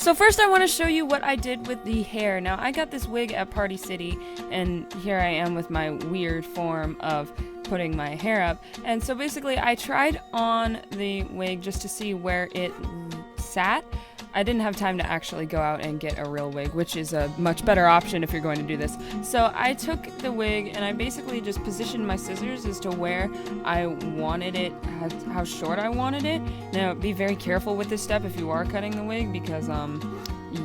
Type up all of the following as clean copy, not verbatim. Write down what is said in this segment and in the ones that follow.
So first I want to show you what I did with the hair. Now I got this wig at Party City, and here I am with my weird form of putting my hair up. And so basically I tried on the wig just to see where it sat. I didn't have time to actually go out and get a real wig, which is a much better option if you're going to do this. So I took the wig and I basically just positioned my scissors as to where I wanted it, how short I wanted it. Now be very careful with this step if you are cutting the wig, because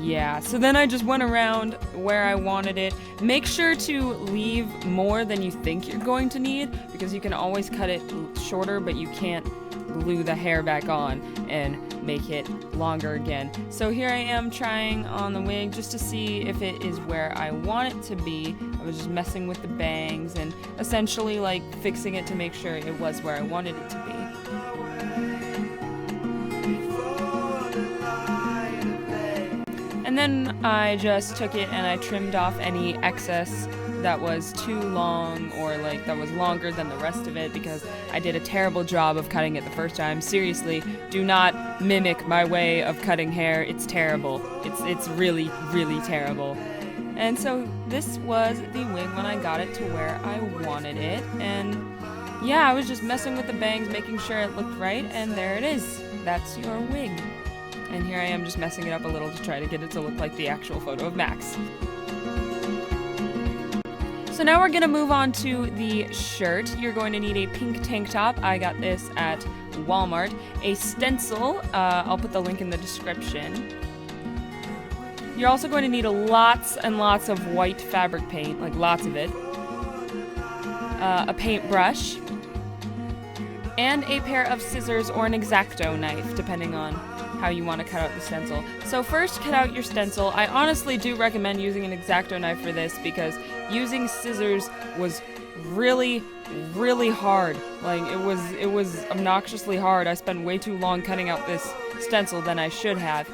yeah. So then I just went around where I wanted it. Make sure to leave more than you think you're going to need, because you can always cut it shorter, but you can't glue the hair back on and make it longer again. So here I am trying on the wig just to see if it is where I want it to be. I was just messing with the bangs and essentially like fixing it to make sure it was where I wanted it to be. And then I just took it and I trimmed off any excess that was too long, or like that was longer than the rest of it, because I did a terrible job of cutting it the first time. Seriously, do not mimic my way of cutting hair. It's terrible. It's really, really terrible. And so this was the wig when I got it to where I wanted it. And yeah, I was just messing with the bangs, making sure it looked right, and there it is. That's your wig. And here I am just messing it up a little to try to get it to look like the actual photo of Max. So now we're going to move on to the shirt. You're going to need a pink tank top. I got this at Walmart. A stencil. I'll put the link in the description. You're also going to need lots and lots of white fabric paint, like lots of it. A paintbrush. And a pair of scissors or an X-Acto knife, depending on how you want to cut out the stencil. So first, cut out your stencil. I honestly do recommend using an X-Acto knife for this, because using scissors was really, really hard. Like, it was obnoxiously hard. I spent way too long cutting out this stencil than I should have.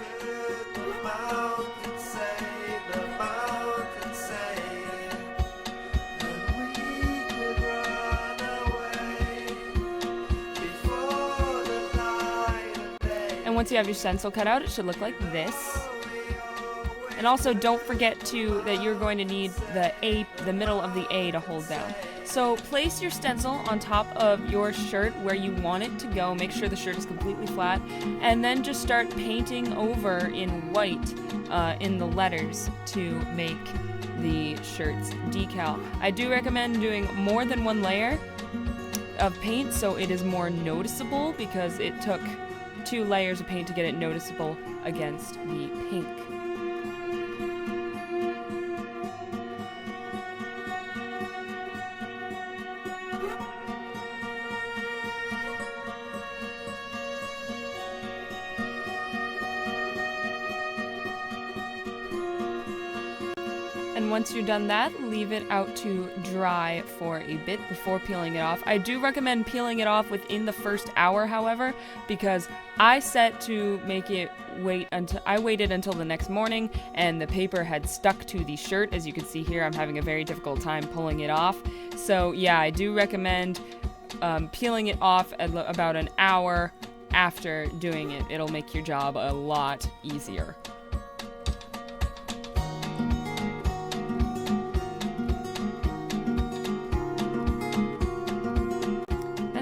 And once you have your stencil cut out, it should look like this. And also don't forget that you're going to need the middle of the A to hold down. So place your stencil on top of your shirt where you want it to go. Make sure the shirt is completely flat. And then just start painting over in white in the letters to make the shirt's decal. I do recommend doing more than one layer of paint so it is more noticeable, because it took 2 layers of paint to get it noticeable against the pink. And once you're done that, leave it out to dry for a bit before peeling it off. I do recommend peeling it off within the first hour, however, because I set to make it I waited until the next morning, and the paper had stuck to the shirt. As you can see here, I'm having a very difficult time pulling it off. So yeah, I do recommend peeling it off at about an hour after doing it. It'll make your job a lot easier.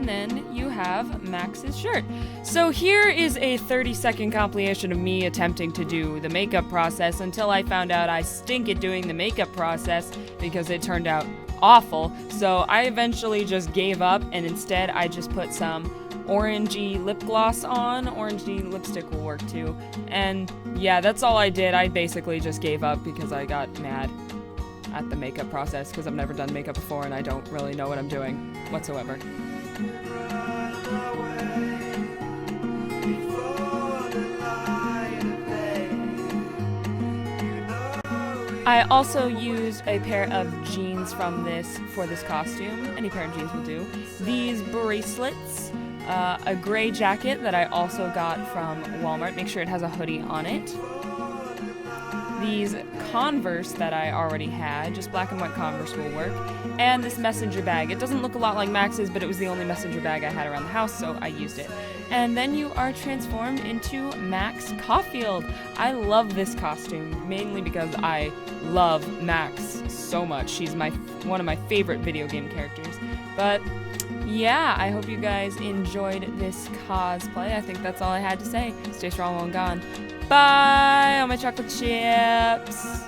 Then you have Max's shirt. So here is a 30-second compilation of me attempting to do the makeup process until I found out I stink at doing the makeup process because it turned out awful. So I eventually just gave up, and instead I just put some orangey lip gloss on. Orangey lipstick will work too. And yeah, that's all I did. I basically just gave up because I got mad at the makeup process, because I've never done makeup before and I don't really know what I'm doing whatsoever. I also used a pair of jeans for this costume. Any pair of jeans will do. These bracelets, a gray jacket that I also got from Walmart. Make sure it has a hoodie on it. these Converse that I already had, just black and white Converse will work, and this messenger bag. It doesn't look a lot like Max's, but it was the only messenger bag I had around the house, so I used it. And then you are transformed into Max Caulfield. I love this costume, mainly because I love Max so much. She's one of my favorite video game characters. But yeah, I hope you guys enjoyed this cosplay. I think that's all I had to say. Stay strong, long gone. Bye, all my chocolate chips.